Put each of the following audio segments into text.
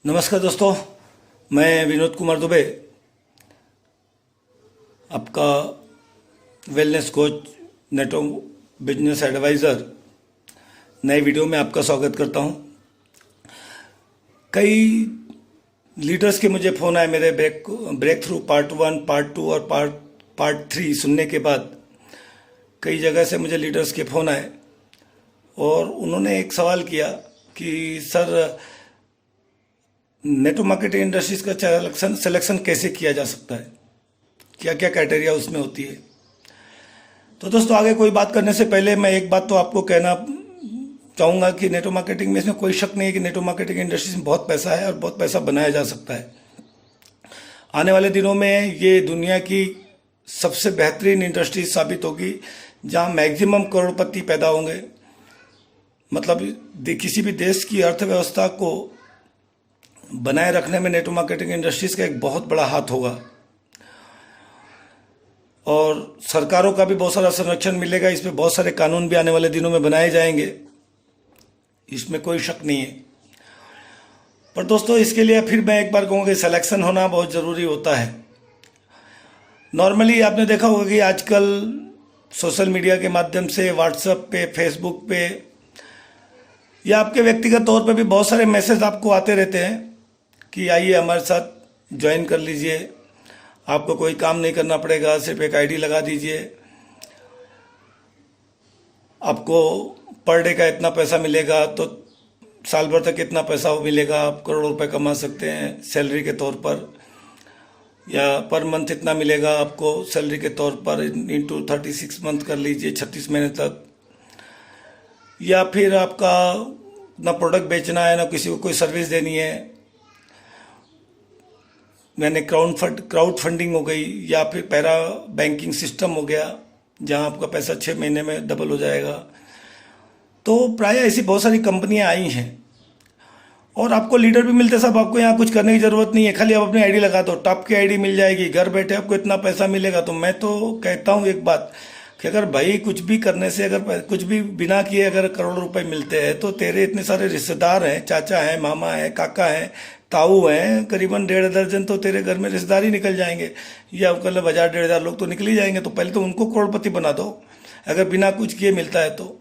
नमस्कार दोस्तों, मैं विनोद कुमार दुबे, आपका wellness coach, network business adviser, नए वीडियो में आपका स्वागत करता हूं। कई लीडर्स के मुझे फ़ोन आए मेरे ब्रेक थ्रू पार्ट 1, पार्ट 2 और पार्ट 3 सुनने के बाद कई जगह से मुझे लीडर्स के फ़ोन आए और उन्होंने एक सवाल किया कि सर, नेटवर्क मार्केटिंग इंडस्ट्रीज का सिलेक्शन कैसे किया जा सकता है, क्या क्या क्राइटेरिया उसमें होती है। तो दोस्तों, आगे कोई बात करने से पहले मैं एक बात तो आपको कहना चाहूँगा कि नेटवर्क मार्केटिंग में इसमें कोई शक नहीं है कि नेटवर्क मार्केटिंग इंडस्ट्रीज में बहुत पैसा है और बहुत पैसा बनाया जा सकता है। आने वाले दिनों में ये दुनिया की सबसे बेहतरीन इंडस्ट्री साबित होगी जहाँ मैक्सिमम करोड़पति पैदा होंगे। मतलब किसी भी देश की अर्थव्यवस्था को बनाए रखने में नेटवर्क मार्केटिंग इंडस्ट्रीज का एक बहुत बड़ा हाथ होगा और सरकारों का भी बहुत सारा संरक्षण मिलेगा। इसमें बहुत सारे कानून भी आने वाले दिनों में बनाए जाएंगे, इसमें कोई शक नहीं है। पर दोस्तों, इसके लिए फिर मैं एक बार कहूँगा कि सिलेक्शन होना बहुत ज़रूरी होता है। नॉर्मली आपने देखा होगा कि आजकल सोशल मीडिया के माध्यम से, व्हाट्सएप पे, फेसबुक पे या आपके व्यक्तिगत तौर पे भी बहुत सारे मैसेज आपको आते रहते हैं कि आइए हमारे साथ ज्वाइन कर लीजिए, आपको कोई काम नहीं करना पड़ेगा, सिर्फ एक आईडी लगा दीजिए, आपको पर डे का इतना पैसा मिलेगा, तो साल भर तक इतना पैसा मिलेगा, आप करोड़ों रुपए कमा सकते हैं सैलरी के तौर पर, या पर मंथ इतना मिलेगा आपको सैलरी के तौर पर, इंटू 36 मंथ कर लीजिए, 36 महीने तक। या फिर आपका ना प्रोडक्ट बेचना है ना किसी को कोई सर्विस देनी है, मैंने क्राउड फंडिंग हो गई, या फिर पैरा बैंकिंग सिस्टम हो गया जहां आपका पैसा 6 महीने में डबल हो जाएगा। तो प्राय ऐसी बहुत सारी कंपनियां आई हैं और आपको लीडर भी मिलते सब। आपको यहाँ कुछ करने की जरूरत नहीं है, खाली आप अपनी आईडी लगा दो, टॉप की आईडी मिल जाएगी, घर बैठे आपको इतना पैसा मिलेगा। तो मैं तो कहता हूँ एक बात कि अगर भाई कुछ भी करने से, अगर कुछ भी बिना किए अगर करोड़ रुपए मिलते हैं, तो तेरे इतने सारे रिश्तेदार हैं, चाचा हैं, मामा हैं, काका हैं, ताऊ हैं, करीबन 1.5 दर्जन तो तेरे घर में रिश्तेदार ही निकल जाएंगे, या मतलब 1000-1500 लोग तो निकल ही जाएंगे। तो पहले तो उनको करोड़पति बना दो अगर बिना कुछ किए मिलता है तो।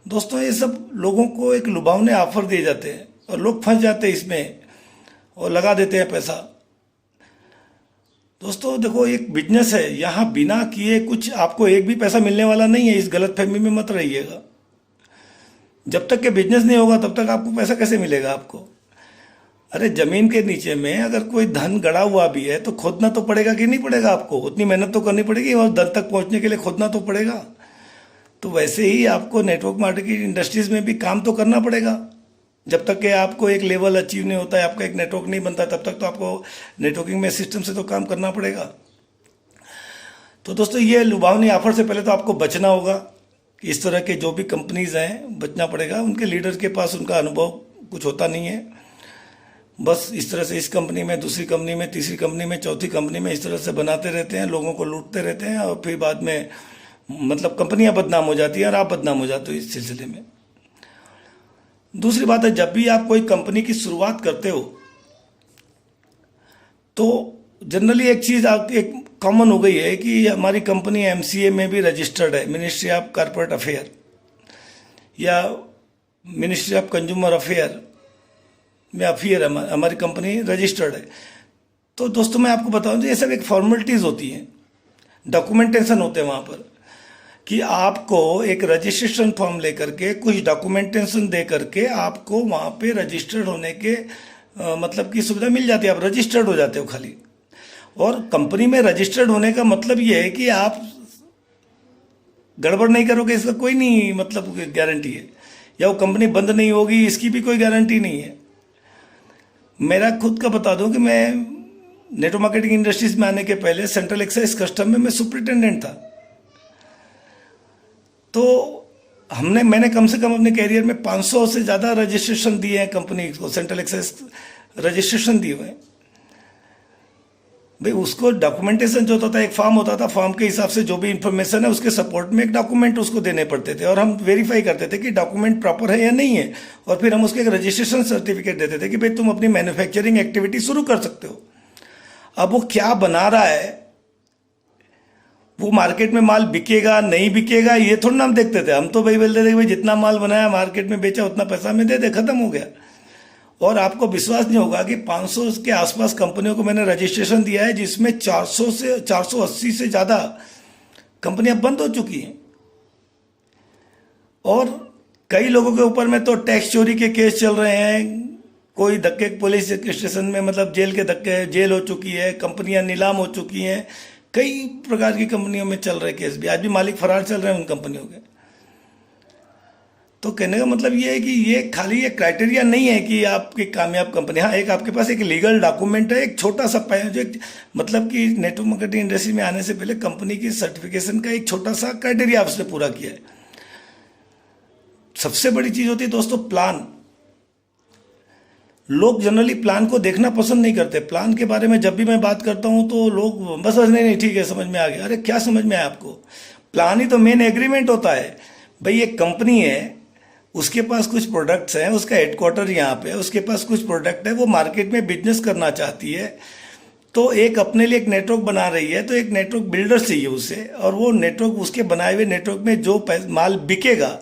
दोस्तों, ये सब लोगों को एक लुभावने ऑफर दिए जाते हैं और लोग फंस जाते हैं इसमें और लगा देते हैं पैसा। दोस्तों देखो, एक बिजनेस है, यहाँ बिना किए कुछ आपको एक भी पैसा मिलने वाला नहीं है। इस गलतफहमी में मत रहिएगा। जब तक के बिजनेस नहीं होगा तब तक आपको पैसा कैसे मिलेगा आपको? अरे जमीन के नीचे में अगर कोई धन गड़ा हुआ भी है तो खोदना तो पड़ेगा कि नहीं पड़ेगा? आपको उतनी मेहनत तो करनी पड़ेगी और धन तक पहुंचने के लिए खोदना तो पड़ेगा। तो वैसे ही आपको नेटवर्क मार्केटिंग इंडस्ट्रीज में भी काम तो करना पड़ेगा। जब तक कि आपको एक लेवल अचीव नहीं होता है, आपका एक नेटवर्क नहीं बनता, तब तक तो आपको नेटवर्किंग में सिस्टम से तो काम करना पड़ेगा। तो दोस्तों, ये लुभावनी ऑफर से पहले तो आपको बचना होगा। इस तरह के जो भी कंपनीज हैं, बचना पड़ेगा। उनके लीडर के पास उनका अनुभव कुछ होता नहीं है। बस इस तरह से इस कंपनी में, दूसरी कंपनी में, तीसरी कंपनी में, चौथी कंपनी में इस तरह से बनाते रहते हैं, लोगों को लूटते रहते हैं और फिर बाद में मतलब कंपनियां बदनाम हो जाती हैं और आप बदनाम हो जाते हो इस सिलसिले में। दूसरी बात है, जब भी आप कोई कंपनी की शुरुआत करते हो तो जनरली एक चीज़ एक कॉमन हो गई है कि हमारी कंपनी एमसीए में भी रजिस्टर्ड है, मिनिस्ट्री ऑफ कॉर्पोरेट अफेयर या मिनिस्ट्री ऑफ कंज्यूमर अफेयर में अफेयर हमारी कंपनी रजिस्टर्ड है। तो दोस्तों, मैं आपको बताऊं, ये सब एक फॉर्मेलिटीज़ होती हैं, डॉक्यूमेंटेशन होते हैं वहाँ पर, कि आपको एक रजिस्ट्रेशन फॉर्म लेकर के, कुछ डॉक्यूमेंटेशन दे करके आपको वहाँ पे रजिस्टर्ड होने के मतलब की सुविधा मिल जाती है। आप रजिस्टर्ड हो जाते हो खाली। और कंपनी में रजिस्टर्ड होने का मतलब ये है कि आप गड़बड़ नहीं करोगे, इसका कोई नहीं मतलब गारंटी है, या वो कंपनी बंद नहीं होगी, इसकी भी कोई गारंटी नहीं है। मेरा खुद का बता दूं कि मैं नेटवर्क मार्केटिंग इंडस्ट्रीज में आने के पहले सेंट्रल एक्साइज कस्टम में मैं सुपरिटेंडेंट था। तो मैंने कम से कम अपने कैरियर में 500 से ज़्यादा रजिस्ट्रेशन दिए हैं कंपनी को, सेंट्रल एक्साइज रजिस्ट्रेशन दिए हुए हैं। भाई उसको डॉक्यूमेंटेशन जो होता था, एक फॉर्म होता था, फॉर्म के हिसाब से जो भी इंफॉर्मेशन है उसके सपोर्ट में एक डॉक्यूमेंट उसको देने पड़ते थे, और हम वेरीफाई करते थे कि डॉक्यूमेंट प्रॉपर है या नहीं है, और फिर हम उसके एक रजिस्ट्रेशन सर्टिफिकेट देते थे कि भाई तुम अपनी मैन्युफैक्चरिंग एक्टिविटी शुरू कर सकते हो। अब वो क्या बना रहा है, वो मार्केट में माल बिकेगा नहीं बिकेगा ये थोड़ा ना हम देखते थे। हम तो भाई बोलते थे कि भाई जितना माल बनाया मार्केट में बेचा उतना पैसा हमें दे दे, खत्म हो गया। और आपको विश्वास नहीं होगा कि 500 के आसपास कंपनियों को मैंने रजिस्ट्रेशन दिया है, जिसमें 480 से ज़्यादा कंपनियां बंद हो चुकी हैं। और कई लोगों के ऊपर में तो टैक्स चोरी के केस चल रहे हैं, कोई धक्के पुलिस स्टेशन में मतलब जेल के धक्के, जेल हो चुकी है, कंपनियां नीलाम हो चुकी हैं, कई प्रकार की कंपनियों में चल रहे केस भी, आज भी मालिक फरार चल रहे हैं उन कंपनियों के। तो कहने का मतलब ये है कि ये खाली एक क्राइटेरिया नहीं है कि आपकी कामयाब कंपनी, हाँ एक आपके पास एक लीगल डॉक्यूमेंट है, एक छोटा सा जो एक मतलब कि नेटवर्क मार्केटिंग इंडस्ट्री में आने से पहले कंपनी की सर्टिफिकेशन का एक छोटा सा क्राइटेरिया आपने पूरा किया है। सबसे बड़ी चीज होती है दोस्तों प्लान। लोग जनरली प्लान को देखना पसंद नहीं करते। प्लान के बारे में जब भी मैं बात करता हूं तो लोग बस नहीं ठीक है समझ में आ गया। अरे क्या समझ में आया आपको? प्लान ही तो मेन एग्रीमेंट होता है। भाई एक कंपनी है, उसके पास कुछ प्रोडक्ट्स हैं, उसका हेडक्वार्टर यहाँ पे है, उसके पास कुछ प्रोडक्ट है, वो मार्केट में बिजनेस करना चाहती है, तो एक अपने लिए एक नेटवर्क बना रही है, तो एक नेटवर्क बिल्डर चाहिए उसे, और वो नेटवर्क उसके बनाए हुए नेटवर्क में जो माल बिकेगा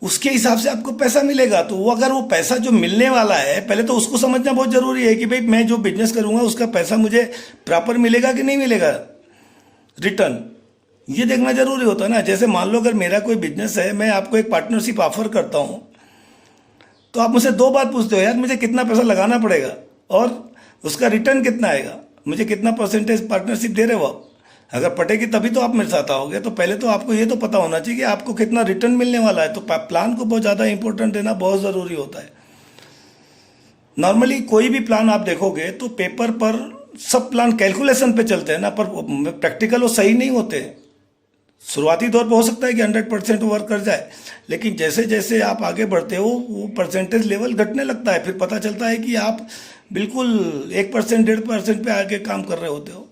उसके हिसाब से आपको पैसा मिलेगा। तो वो अगर वो पैसा जो मिलने वाला है, पहले तो उसको समझना बहुत जरूरी है कि भाई मैं जो बिजनेस करूंगा उसका पैसा मुझे प्रॉपर मिलेगा कि नहीं मिलेगा, रिटर्न, ये देखना जरूरी होता है ना। जैसे मान लो अगर मेरा कोई बिजनेस है, मैं आपको एक पार्टनरशिप ऑफर करता हूं, तो आप मुझसे 2 बात पूछते हो, यार मुझे कितना पैसा लगाना पड़ेगा और उसका रिटर्न कितना आएगा, मुझे कितना परसेंटेज पार्टनरशिप दे रहे हो आप। अगर पटेगी तभी तो आप मेरे साथ आओगे। तो पहले तो आपको ये तो पता होना चाहिए कि आपको कितना रिटर्न मिलने वाला है। तो प्लान को बहुत ज़्यादा इंपॉर्टेंट देना बहुत ज़रूरी होता है। नॉर्मली कोई भी प्लान आप देखोगे तो पेपर पर सब प्लान कैलकुलेशन पे चलते हैं ना, पर प्रैक्टिकल वो सही नहीं होते। शुरुआती दौर पर हो सकता है कि 100% वर्क कर जाए, लेकिन जैसे जैसे आप आगे बढ़ते हो वो परसेंटेज लेवल घटने लगता है। फिर पता चलता है कि आप बिल्कुल 1% 1.5% पे आगे काम कर रहे होते हो।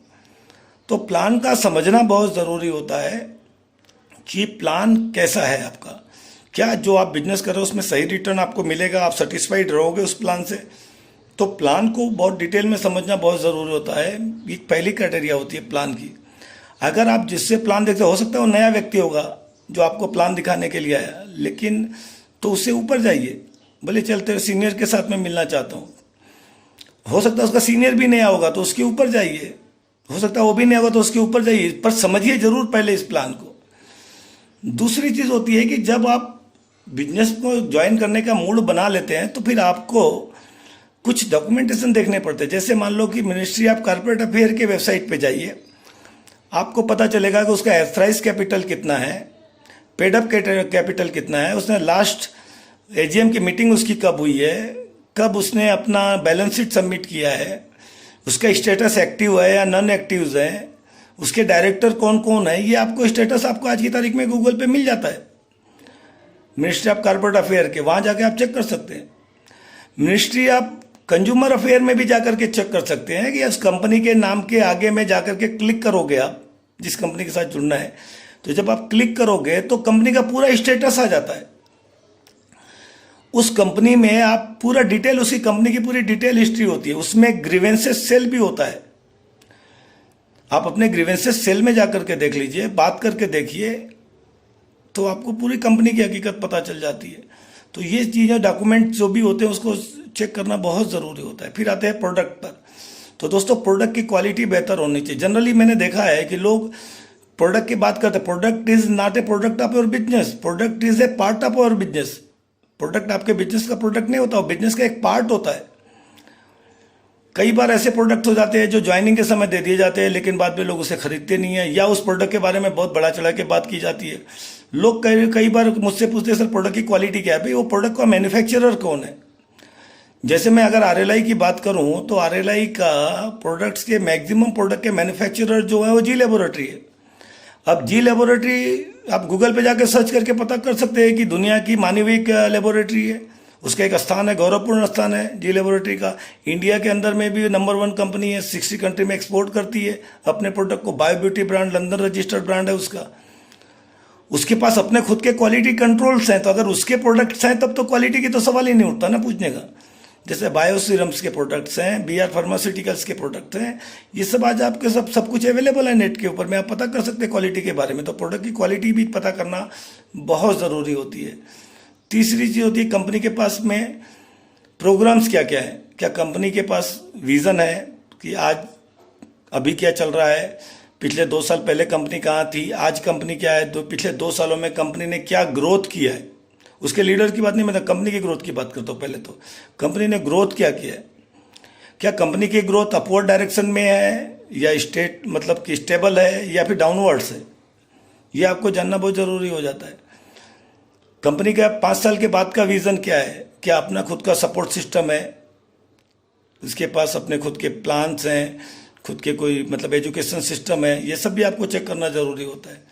तो प्लान का समझना बहुत ज़रूरी होता है कि प्लान कैसा है आपका, क्या जो आप बिजनेस कर रहे हो उसमें सही रिटर्न आपको मिलेगा, आप सेटिस्फाइड रहोगे उस प्लान से। तो प्लान को बहुत डिटेल में समझना बहुत ज़रूरी होता है। एक पहली क्राइटेरिया होती है प्लान की। अगर आप जिससे प्लान देखते हो सकता है वो नया व्यक्ति होगा जो आपको प्लान दिखाने के लिए आया, लेकिन तो उससे ऊपर जाइए। बोले चलते सीनियर के साथ मैं मिलना चाहता हूँ, हो सकता है उसका सीनियर भी नया होगा तो उसके ऊपर जाइए, हो सकता है वो भी नहीं होगा तो उसके ऊपर जाइए, पर समझिए जरूर पहले इस प्लान को। दूसरी चीज होती है कि जब आप बिजनेस को ज्वाइन करने का मूड बना लेते हैं तो फिर आपको कुछ डॉक्यूमेंटेशन देखने पड़ते हैं। जैसे मान लो कि मिनिस्ट्री ऑफ कॉर्पोरेट अफेयर के वेबसाइट पे जाइए, आपको पता चलेगा कि उसका एथराइज कैपिटल कितना है, पेड अप कैपिटल कितना है, उसने लास्ट एजीएम की मीटिंग उसकी कब हुई है, कब उसने अपना बैलेंस शीट सबमिट किया है, उसका स्टेटस एक्टिव है या नॉन एक्टिव है, उसके डायरेक्टर कौन कौन है, ये आपको स्टेटस आपको आज की तारीख में गूगल पे मिल जाता है मिनिस्ट्री ऑफ कॉर्पोरेट अफेयर के, वहां जाके आप चेक कर सकते हैं। मिनिस्ट्री ऑफ कंज्यूमर अफेयर में भी जाकर के चेक कर सकते हैं कि उस कंपनी के नाम के आगे में जाकर के क्लिक करोगे, आप जिस कंपनी के साथ जुड़ना है, तो जब आप क्लिक करोगे तो कंपनी का पूरा स्टेटस आ जाता है। उस कंपनी में आप पूरा डिटेल, उसी कंपनी की पूरी डिटेल हिस्ट्री होती है, उसमें ग्रीवेंसेस सेल भी होता है। आप अपने ग्रीवेंसेस सेल में जाकर के देख लीजिए, बात करके देखिए, तो आपको पूरी कंपनी की हकीकत पता चल जाती है। तो ये चीज़ें, डॉक्यूमेंट जो भी होते हैं उसको चेक करना बहुत ज़रूरी होता है। फिर आते हैं प्रोडक्ट पर। तो दोस्तों प्रोडक्ट की क्वालिटी बेहतर होनी चाहिए। जनरली मैंने देखा है कि लोग प्रोडक्ट की बात करते हैं, product is not a product of your business, product is a part of your business. Product आपके बिजनेस का प्रोडक्ट नहीं होता, बिजनेस का एक पार्ट होता है। कई बार ऐसे प्रोडक्ट हो जाते हैं जो ज्वाइनिंग के समय दे दिए जाते हैं, लेकिन बाद में लोग उसे खरीदते नहीं है, या उस प्रोडक्ट के बारे में बहुत बड़ा चढ़ा के बात की जाती है। लोग कई बार मुझसे पूछते हैं सर प्रोडक्ट की क्वालिटी क्या है। भाई वो प्रोडक्ट का मैन्युफैक्चरर कौन है। जैसे मैं अगर आरएलआई की बात करूं तो आरएलआई का प्रोडक्ट्स के मैक्सिमम प्रोडक्ट के मैन्युफैक्चरर जो है वो जी लेबोरेटरी है। अब जी लेबोरेटरी आप गूगल पे जाकर सर्च करके पता कर सकते हैं कि दुनिया की मानवीय लेबोरेटरी है, उसका एक स्थान है, गौरवपूर्ण स्थान है जी लेबोरेटरी का। इंडिया के अंदर में भी नंबर 1 कंपनी है, 60 कंट्री में एक्सपोर्ट करती है अपने प्रोडक्ट को। Bio beauty brand, London registered brand है उसका। उसके पास अपने खुद के क्वालिटी कंट्रोल्स हैं, तो अगर उसके प्रोडक्ट्स हैं तब तो क्वालिटी की तो सवाल ही नहीं उठता ना पूछने का। जैसे बायो सीरम्स के प्रोडक्ट्स हैं, बीआर फार्मास्यूटिकल्स के प्रोडक्ट्स हैं, ये सब आज आपके सब कुछ अवेलेबल है नेट के ऊपर में, आप पता कर सकते हैं क्वालिटी के बारे में। तो प्रोडक्ट की क्वालिटी भी पता करना बहुत ज़रूरी होती है। तीसरी चीज़ होती है कंपनी के पास में प्रोग्राम्स क्या क्या है। क्या कंपनी के पास विज़न है कि आज अभी क्या चल रहा है, पिछले 2 साल पहले कंपनी कहाँ थी, आज कंपनी क्या है, पिछले 2 सालों में कंपनी ने क्या ग्रोथ किया है। उसके लीडर की बात नहीं, मैं तो कंपनी की ग्रोथ की बात करता हूँ। पहले तो कंपनी ने ग्रोथ क्या किया है, क्या कंपनी की ग्रोथ अपवर्ड डायरेक्शन में है या मतलब कि स्टेबल है या फिर डाउनवर्ड्स है, ये आपको जानना बहुत ज़रूरी हो जाता है। कंपनी का 5 साल के बाद का विज़न क्या है, क्या अपना खुद का सपोर्ट सिस्टम है, इसके पास अपने खुद के प्लान्स हैं, खुद के कोई मतलब एजुकेशन सिस्टम है, ये सब भी आपको चेक करना ज़रूरी होता है।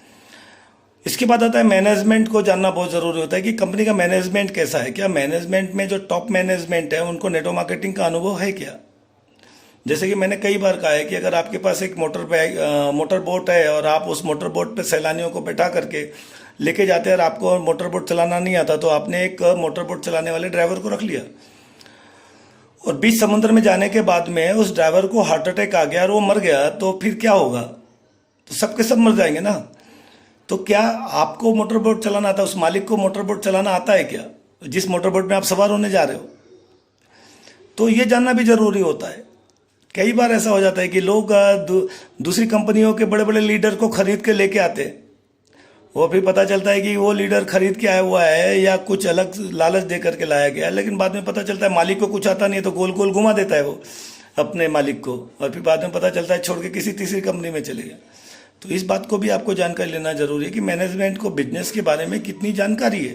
इसके बाद आता है मैनेजमेंट को जानना बहुत ज़रूरी होता है कि कंपनी का मैनेजमेंट कैसा है। क्या मैनेजमेंट में जो टॉप मैनेजमेंट है उनको नेटवर्क मार्केटिंग का अनुभव है क्या। जैसे कि मैंने कई बार कहा है कि अगर आपके पास एक मोटर बोट है और आप उस मोटर बोट पर सैलानियों को बैठा करके लेके जाते हैं और आपको मोटर बोट चलाना नहीं आता, तो आपने एक मोटर बोट चलाने वाले ड्राइवर को रख लिया और बीच समुद्र में जाने के बाद में उस ड्राइवर को हार्ट अटैक आ गया और वो मर गया, तो फिर क्या होगा, तो सबके सब मर जाएंगे ना। तो क्या आपको मोटर बोट चलाना आता है, उस मालिक को मोटर बोट चलाना आता है क्या, जिस मोटर बोट में आप सवार होने जा रहे हो। तो ये जानना भी ज़रूरी होता है। कई बार ऐसा हो जाता है कि लोग दूसरी कंपनियों के बड़े बड़े लीडर को खरीद के लेके आते हैं, वो फिर पता चलता है कि वो लीडर खरीद के आया हुआ है या कुछ अलग लालच दे करके लाया गया है, लेकिन बाद में पता चलता है मालिक को कुछ आता नहीं है, तो गोल गोल घुमा देता है वो अपने मालिक को, और फिर बाद में पता चलता है छोड़ के किसी तीसरी कंपनी में चले गया। तो इस बात को भी आपको जानकारी लेना जरूरी है कि मैनेजमेंट को बिजनेस के बारे में कितनी जानकारी है।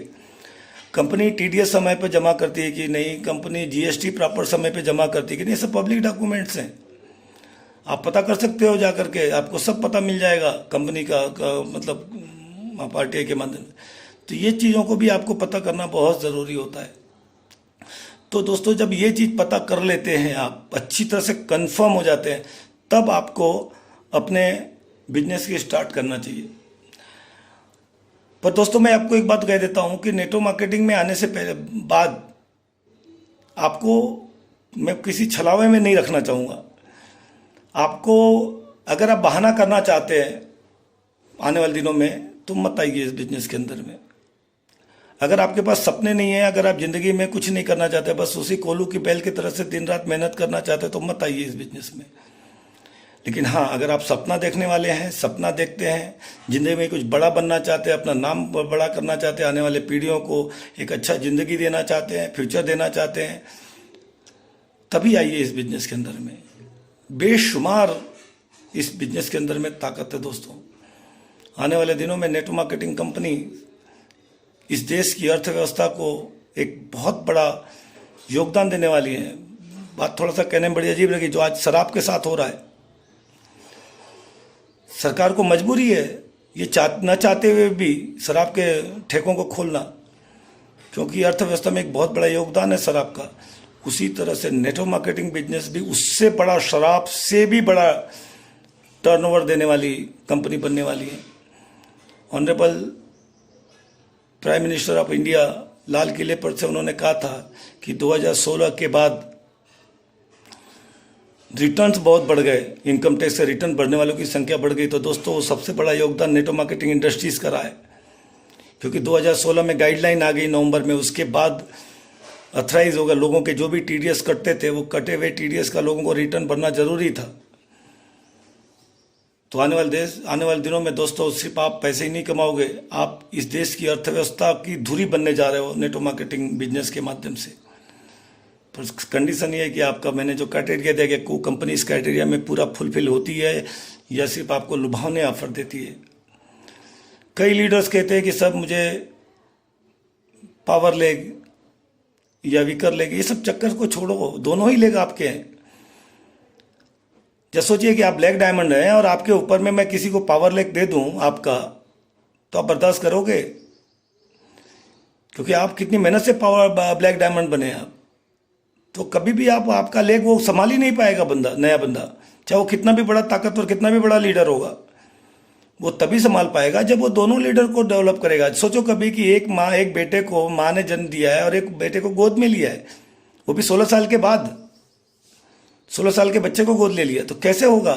कंपनी टीडीएस समय पर जमा करती है कि नहीं, कंपनी जीएसटी प्रॉपर समय पर जमा करती है कि नहीं, सब पब्लिक डॉक्यूमेंट्स हैं, आप पता कर सकते हो जा करके, आपको सब पता मिल जाएगा कंपनी का मतलब आरटीआई के माध्यम से। तो ये चीज़ों को भी आपको पता करना बहुत ज़रूरी होता है। तो दोस्तों जब ये चीज़ पता कर लेते हैं, आप अच्छी तरह से कंफर्म हो जाते हैं, तब आपको अपने बिजनेस की स्टार्ट करना चाहिए। पर दोस्तों मैं आपको एक बात कह देता हूँ कि नेटवर्क मार्केटिंग में आने से पहले बाद आपको मैं किसी छलावे में नहीं रखना चाहूँगा। आपको अगर आप बहाना करना चाहते हैं आने वाले दिनों में, तो मत आइए इस बिजनेस के अंदर में। अगर आपके पास सपने नहीं है, अगर आप ज़िंदगी में कुछ नहीं करना चाहते, बस उसी कोलू की बैल की तरह से दिन रात मेहनत करना चाहते, तो मत आइए इस बिजनेस में। लेकिन हाँ, अगर आप सपना देखने वाले हैं, सपना देखते हैं, ज़िंदगी में कुछ बड़ा बनना चाहते हैं, अपना नाम बड़ा करना चाहते हैं, आने वाले पीढ़ियों को एक अच्छा ज़िंदगी देना चाहते हैं, फ्यूचर देना चाहते हैं, तभी आइए इस बिजनेस के अंदर में। बेशुमार इस बिजनेस के अंदर में ताकत है दोस्तों। आने वाले दिनों में नेटवर्क मार्केटिंग कंपनी इस देश की अर्थव्यवस्था को एक बहुत बड़ा योगदान देने वाली है। बात थोड़ा सा कहने में बड़ी अजीब लगी, जो आज शराब के साथ हो रहा है, सरकार को मजबूरी है ये न चाहते हुए भी शराब के ठेकों को खोलना, क्योंकि अर्थव्यवस्था में एक बहुत बड़ा योगदान है शराब का। उसी तरह से नेटवर्क मार्केटिंग बिजनेस भी उससे बड़ा, शराब से भी बड़ा टर्नओवर देने वाली कंपनी बनने वाली है। Honourable prime minister of India लाल किले पर से उन्होंने कहा था कि 2016 के बाद रिटर्न्स बहुत बढ़ गए, इनकम टैक्स से रिटर्न बढ़ने वालों की संख्या बढ़ गई। तो दोस्तों सबसे बड़ा योगदान नेटवर्क मार्केटिंग इंडस्ट्रीज का रहा है, क्योंकि 2016 में गाइडलाइन आ गई नवंबर में, उसके बाद अथराइज होगा लोगों के जो भी टीडीएस कटते थे, वो कटे हुए टीडीएस का लोगों को रिटर्न भरना जरूरी था। तो आने वाले दिनों में दोस्तों सिर्फ आप पैसे ही नहीं कमाओगे, आप इस देश की अर्थव्यवस्था की धुरी बनने जा रहे हो नेटवर्क मार्केटिंग बिजनेस के माध्यम से। पर कंडीशन ये है कि आपका मैंने जो क्राइटेरिया दिया कि कंपनी इस क्राइटेरिया में पूरा फुलफिल होती है या सिर्फ आपको लुभावने ऑफर देती है। कई लीडर्स कहते हैं कि सब मुझे पावर लेग या वीकर लेग, ये सब चक्कर को छोड़ो, दोनों ही लेग आपके हैं। जब सोचिए कि आप ब्लैक डायमंड हैं और आपके ऊपर में मैं किसी को पावर लेग दे दूं आपका, तो आप बर्दाश्त करोगे? क्योंकि आप कितनी मेहनत से पावर ब्लैक डायमंड बने हैं आप। तो कभी भी आप आपका लेग वो संभाल ही नहीं पाएगा बंदा, नया बंदा, चाहे वो कितना भी बड़ा ताकतवर, कितना भी बड़ा लीडर होगा, वो तभी संभाल पाएगा जब वो दोनों लीडर को डेवलप करेगा। सोचो कभी कि एक माँ, एक बेटे को माँ ने जन्म दिया है और एक बेटे को गोद में लिया है, वो भी 16 साल के बाद, 16 साल के बच्चे को गोद ले लिया, तो कैसे होगा?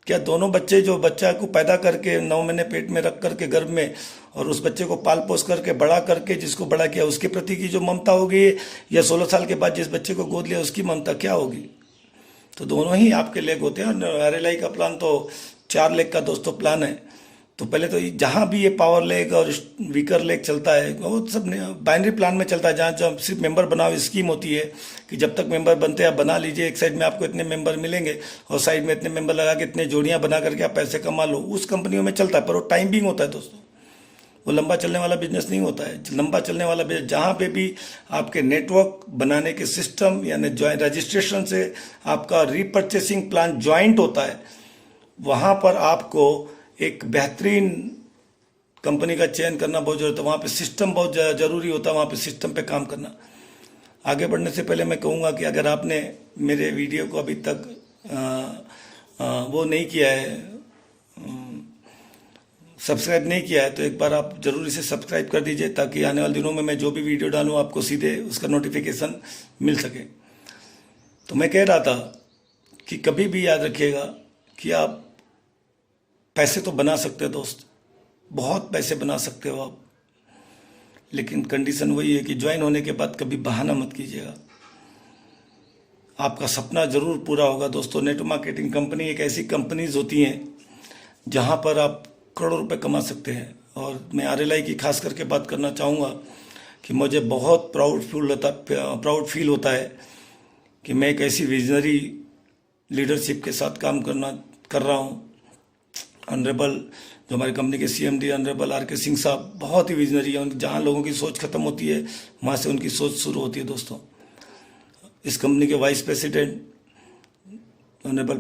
क्या दोनों बच्चे, जो बच्चा को पैदा करके 9 महीने पेट में रख करके गर्भ में, और उस बच्चे को पाल पोस करके बड़ा करके जिसको बड़ा किया उसके प्रति की जो ममता होगी, या 16 साल के बाद जिस बच्चे को गोद लिया उसकी ममता क्या होगी? तो दोनों ही आपके लेग होते हैं। और RLI का प्लान तो 4 लेग का दोस्तों प्लान है। तो पहले तो जहाँ भी ये पावर लेग और वीकर लेग चलता है वो सब बाइनरी प्लान में चलता है, जहाँ जब सिर्फ मेंबर बनाओ स्कीम होती है कि जब तक मेंबर बनते हैं आप बना लीजिए, एक साइड में आपको इतने मेंबर मिलेंगे और साइड में इतने मेंबर लगा के इतने जोड़ियाँ बना करके आप पैसे कमा लो। उस कंपनियों में चलता है, पर वो टाइमिंग होता है दोस्तों, वो लंबा चलने वाला बिजनेस नहीं होता है। लंबा चलने वाला बिजनेस जहाँ पे भी आपके नेटवर्क बनाने के सिस्टम यानी ज्वाइंट रजिस्ट्रेशन से आपका रीपर्चेसिंग प्लान ज्वाइंट होता है, वहाँ पर आपको एक बेहतरीन कंपनी का चयन करना बहुत जरूरी है। वहाँ पे सिस्टम बहुत जरूरी होता है, वहाँ पे सिस्टम पे काम करना। आगे बढ़ने से पहले मैं कहूँगा कि अगर आपने मेरे वीडियो को अभी तक वो नहीं किया है, सब्सक्राइब नहीं किया है, तो एक बार आप जरूर इसे सब्सक्राइब कर दीजिए, ताकि आने वाले दिनों में मैं जो भी वीडियो डालूँ आपको सीधे उसका नोटिफिकेशन मिल सके। तो मैं कह रहा था कि कभी भी याद रखिएगा कि आप पैसे तो बना सकते हो दोस्त, बहुत पैसे बना सकते हो आप, लेकिन कंडीशन वही है कि ज्वाइन होने के बाद कभी बहाना मत कीजिएगा। आपका सपना जरूर पूरा होगा दोस्तों। नेटवर्क मार्केटिंग कंपनी एक ऐसी कंपनीज होती हैं जहां पर आप करोड़ों रुपए कमा सकते हैं। और मैं RLI की खास करके बात करना चाहूँगा कि मुझे बहुत प्राउड फील होता है कि मैं एक ऐसी विजनरी लीडरशिप के साथ काम कर रहा हूँ। ऑनरेबल जो हमारी कंपनी के CMD ऑनरेबल RK सिंह साहब बहुत ही विजनरी है। जहाँ लोगों की सोच खत्म होती है वहाँ से उनकी सोच शुरू होती है दोस्तों। इस कंपनी के वाइस प्रेसिडेंट ऑनरेबल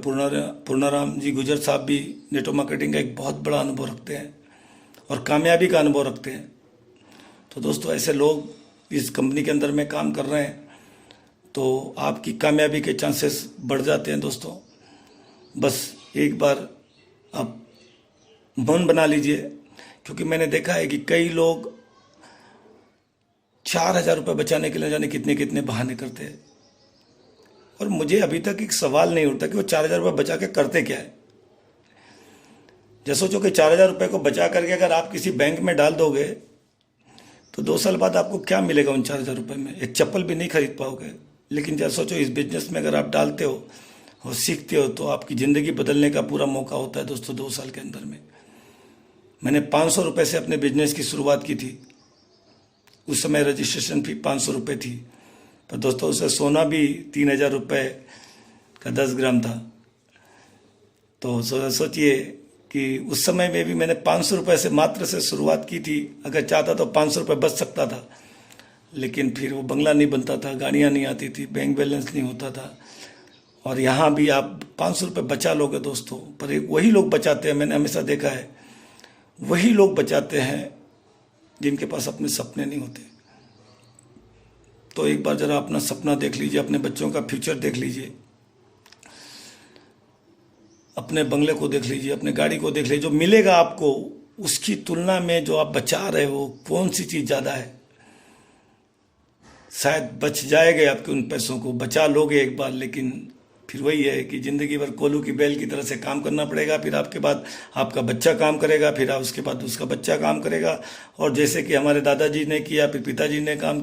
पूर्णाराम जी गुजर साहब भी नेटवर्क मार्केटिंग का एक बहुत बड़ा अनुभव रखते हैं और कामयाबी का अनुभव रखते हैं। तो दोस्तों ऐसे लोग इस कंपनी के अंदर में काम कर रहे हैं तो आपकी कामयाबी के चांसेस बढ़ जाते हैं दोस्तों। बस एक बार आप मन बना लीजिए, क्योंकि मैंने देखा है कि कई लोग 4,000 रुपये बचाने के लिए जाने कितने कितने बहाने करते हैं, और मुझे अभी तक एक सवाल नहीं उठता कि वो 4,000 रुपये बचा के करते क्या है। जैसे सोचो कि 4,000 रुपये को बचा करके अगर आप किसी बैंक में डाल दोगे तो 2 साल बाद आपको क्या मिलेगा उन 4,000 रुपये में? एक चप्पल भी नहीं खरीद पाओगे। लेकिन जैसे सोचो इस बिजनेस में अगर आप डालते हो और सीखते हो तो आपकी ज़िंदगी बदलने का पूरा मौका होता है दोस्तों 2 साल के अंदर में। मैंने 500 रुपये से अपने बिजनेस की शुरुआत की थी। उस समय रजिस्ट्रेशन फी 500 रुपये थी, पर दोस्तों उससे सोना भी 3,000 रुपये का 10 ग्राम था। तो सोचिए कि उस समय में भी मैंने 500 रुपये से मात्र से शुरुआत की थी। अगर चाहता तो 500 रुपये बच सकता था, लेकिन फिर वो बंगला नहीं बनता था, गाड़ियाँ नहीं आती थी, बैंक बैलेंस नहीं होता था। और यहाँ भी आप 500 रुपये बचा लोगे दोस्तों, पर वही लोग बचाते हैं, मैंने हमेशा देखा है, वही लोग बचाते हैं जिनके पास अपने सपने नहीं होते। तो एक बार जरा अपना सपना देख लीजिए, अपने बच्चों का फ्यूचर देख लीजिए, अपने बंगले को देख लीजिए, अपने गाड़ी को देख लीजिए। जो मिलेगा आपको उसकी तुलना में जो आप बचा रहे हो कौन सी चीज़ ज़्यादा है? शायद बच जाएंगे आपके उन पैसों को, बचा लोगे एक बार, लेकिन फिर वही है कि ज़िंदगी भर कोल्हू की बैल की तरह से काम करना पड़ेगा। फिर आपके बाद आपका बच्चा काम करेगा, फिर उसके बाद उसका बच्चा काम करेगा, और जैसे कि हमारे दादाजी ने किया, फिर पिताजी ने काम